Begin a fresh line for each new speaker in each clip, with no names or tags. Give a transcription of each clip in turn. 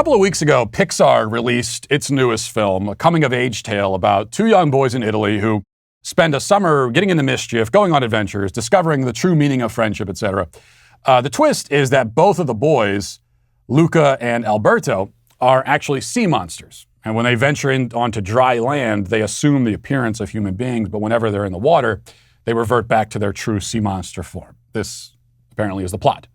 couple of weeks ago, Pixar released its newest film, a coming-of-age tale about two young boys in Italy who spend a summer getting into mischief, going on adventures, discovering the true meaning of friendship, etc. The twist is that both of the boys, Luca and Alberto, are actually sea monsters. And when they venture onto dry land, they assume the appearance of human beings, but whenever they're in the water, they revert back to their true sea monster form. This apparently is the plot.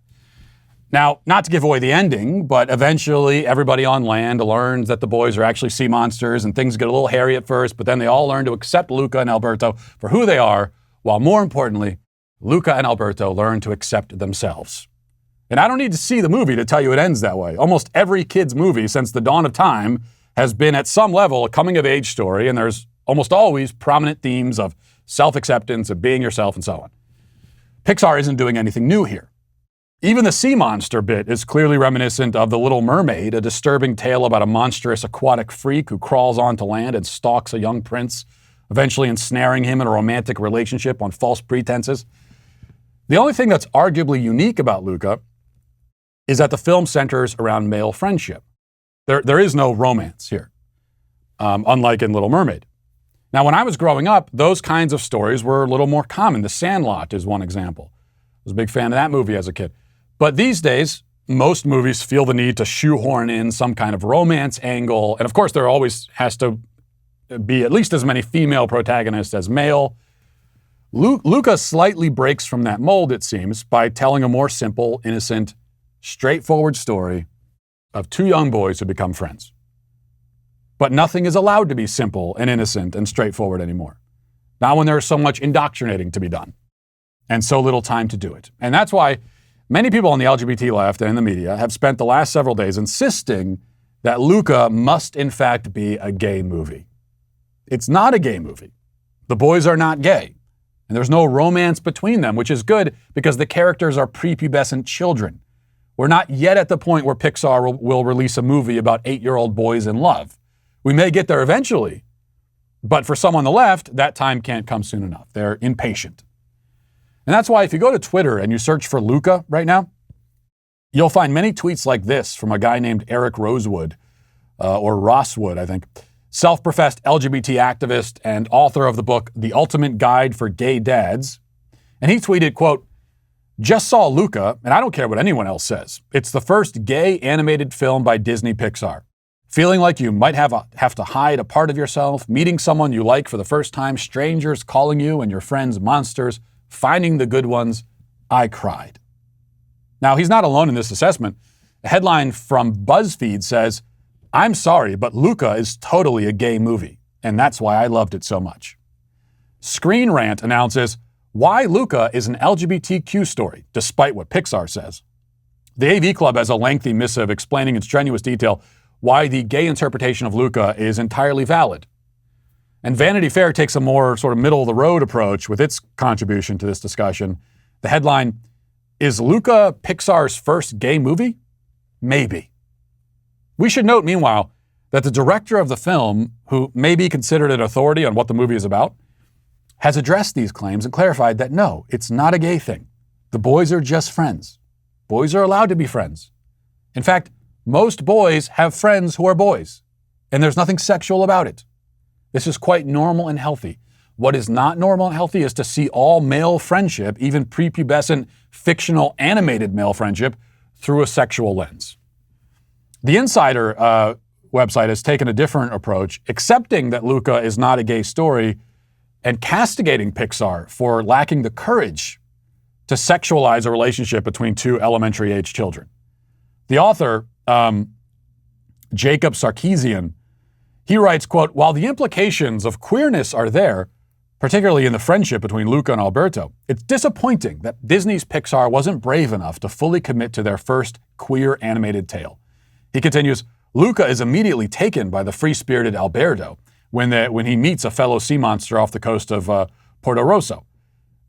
Now, not to give away the ending, but eventually everybody on land learns that the boys are actually sea monsters and things get a little hairy at first, but then they all learn to accept Luca and Alberto for who they are, while more importantly, Luca and Alberto learn to accept themselves. And I don't need to see the movie to tell you it ends that way. Almost every kid's movie since the dawn of time has been at some level a coming-of-age story, and there's almost always prominent themes of self-acceptance, of being yourself, and so on. Pixar isn't doing anything new here. Even the sea monster bit is clearly reminiscent of The Little Mermaid, a disturbing tale about a monstrous aquatic freak who crawls onto land and stalks a young prince, eventually ensnaring him in a romantic relationship on false pretenses. The only thing that's arguably unique about Luca is that the film centers around male friendship. There is no romance here, unlike in Little Mermaid. Now, when I was growing up, those kinds of stories were a little more common. The Sandlot is one example. I was a big fan of that movie as a kid. But these days, most movies feel the need to shoehorn in some kind of romance angle. And of course, there always has to be at least as many female protagonists as male. Luca slightly breaks from that mold, it seems, by telling a more simple, innocent, straightforward story of two young boys who become friends. But nothing is allowed to be simple and innocent and straightforward anymore. Not when there's so much indoctrinating to be done and so little time to do it. And that's why many people on the LGBT left and in the media have spent the last several days insisting that Luca must in fact be a gay movie. It's not a gay movie. The boys are not gay. And there's no romance between them, which is good because the characters are prepubescent children. We're not yet at the point where Pixar will release a movie about 8-year-old boys in love. We may get there eventually, but for some on the left, that time can't come soon enough. They're impatient. And that's why if you go to Twitter and you search for Luca right now, you'll find many tweets like this from a guy named Eric Rosewood, or Rosswood, I think, self-professed LGBT activist and author of the book, The Ultimate Guide for Gay Dads. And he tweeted, quote, "Just saw Luca, and I don't care what anyone else says. It's the first gay animated film by Disney Pixar. Feeling like you might have to hide a part of yourself, meeting someone you like for the first time, strangers calling you and your friends monsters, finding the good ones, I cried." Now, he's not alone in this assessment. A headline from BuzzFeed says, "I'm sorry, but Luca is totally a gay movie, and that's why I loved it so much." Screen Rant announces, "Why Luca is an LGBTQ story, despite what Pixar says." The AV Club has a lengthy missive explaining in strenuous detail why the gay interpretation of Luca is entirely valid. And Vanity Fair takes a more sort of middle-of-the-road approach with its contribution to this discussion. The headline, "Is Luca Pixar's first gay movie? Maybe." We should note, meanwhile, that the director of the film, who may be considered an authority on what the movie is about, has addressed these claims and clarified that no, it's not a gay thing. The boys are just friends. Boys are allowed to be friends. In fact, most boys have friends who are boys, and there's nothing sexual about it. This is quite normal and healthy. What is not normal and healthy is to see all male friendship, even prepubescent, fictional, animated male friendship, through a sexual lens. The Insider website has taken a different approach, accepting that Luca is not a gay story and castigating Pixar for lacking the courage to sexualize a relationship between two elementary-age children. The author, Jacob Sarkeesian, he writes, quote, "While the implications of queerness are there, particularly in the friendship between Luca and Alberto, it's disappointing that Disney's Pixar wasn't brave enough to fully commit to their first queer animated tale." He continues, "Luca is immediately taken by the free-spirited Alberto when he meets a fellow sea monster off the coast of Porto Rosso.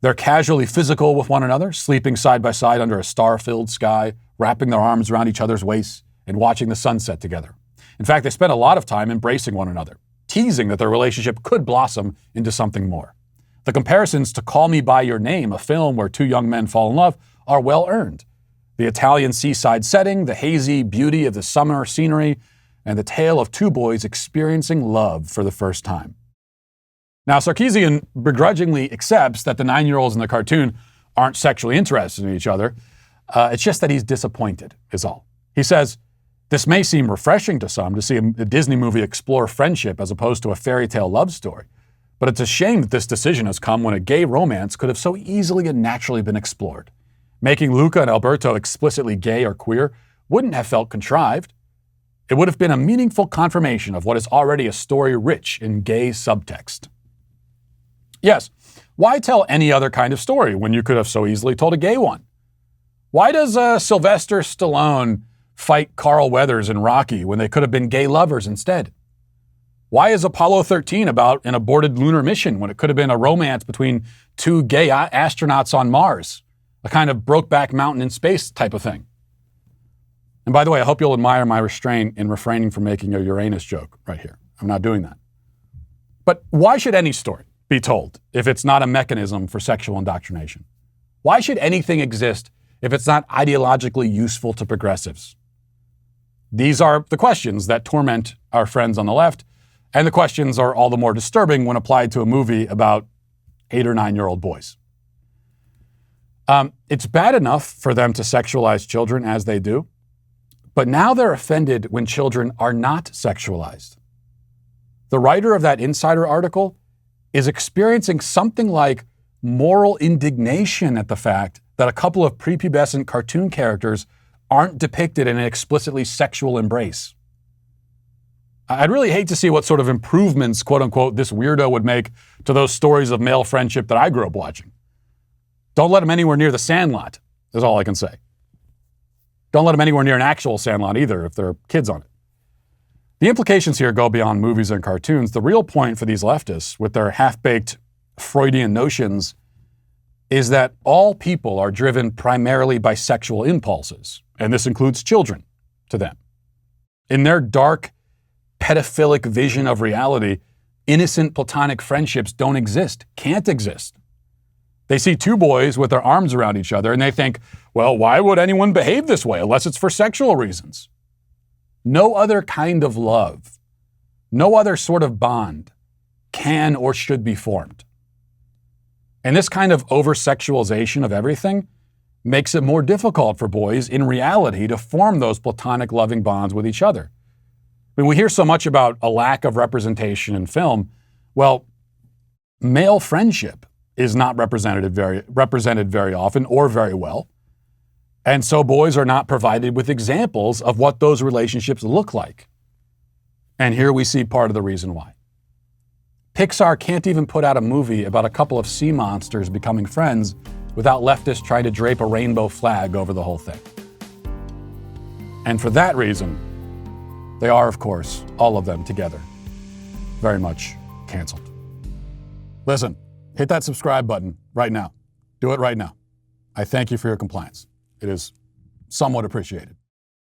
They're casually physical with one another, sleeping side by side under a star-filled sky, wrapping their arms around each other's waists, and watching the sunset together. In fact, they spend a lot of time embracing one another, teasing that their relationship could blossom into something more. The comparisons to Call Me By Your Name, a film where two young men fall in love, are well earned. The Italian seaside setting, the hazy beauty of the summer scenery, and the tale of two boys experiencing love for the first time. Now, Sarkeesian begrudgingly accepts that the 9-year-olds in the cartoon aren't sexually interested in each other. It's just that he's disappointed, is all. He says, this may seem refreshing to some to see a Disney movie explore friendship as opposed to a fairy tale love story. But it's a shame that this decision has come when a gay romance could have so easily and naturally been explored. Making Luca and Alberto explicitly gay or queer wouldn't have felt contrived. It would have been a meaningful confirmation of what is already a story rich in gay subtext. Yes, why tell any other kind of story when you could have so easily told a gay one? Why does Sylvester Stallone fight Carl Weathers in Rocky when they could have been gay lovers instead? Why is Apollo 13 about an aborted lunar mission when it could have been a romance between two gay astronauts on Mars? A kind of Brokeback Mountain in space type of thing. And by the way, I hope you'll admire my restraint in refraining from making a Uranus joke right here. I'm not doing that. But why should any story be told if it's not a mechanism for sexual indoctrination? Why should anything exist if it's not ideologically useful to progressives? These are the questions that torment our friends on the left, and the questions are all the more disturbing when applied to a movie about 8 or 9-year-old boys. It's bad enough for them to sexualize children as they do, but now they're offended when children are not sexualized. The writer of that Insider article is experiencing something like moral indignation at the fact that a couple of prepubescent cartoon characters aren't depicted in an explicitly sexual embrace. I'd really hate to see what sort of improvements, quote unquote, this weirdo would make to those stories of male friendship that I grew up watching. Don't let him anywhere near the Sandlot, is all I can say. Don't let him anywhere near an actual Sandlot either if there are kids on it. The implications here go beyond movies and cartoons. The real point for these leftists, with their half-baked Freudian notions, is that all people are driven primarily by sexual impulses, and this includes children to them. In their dark, pedophilic vision of reality, innocent platonic friendships don't exist, can't exist. They see two boys with their arms around each other and they think, well, why would anyone behave this way unless it's for sexual reasons? No other kind of love, no other sort of bond can or should be formed. And this kind of over-sexualization of everything makes it more difficult for boys in reality to form those platonic loving bonds with each other. I mean, we hear so much about a lack of representation in film. Well, male friendship is not represented very often or very well. And so boys are not provided with examples of what those relationships look like. And here we see part of the reason why. Pixar can't even put out a movie about a couple of sea monsters becoming friends without leftists trying to drape a rainbow flag over the whole thing. And for that reason, they are, of course, all of them together, very much canceled. Listen, hit that subscribe button right now. Do it right now. I thank you for your compliance. It is somewhat appreciated.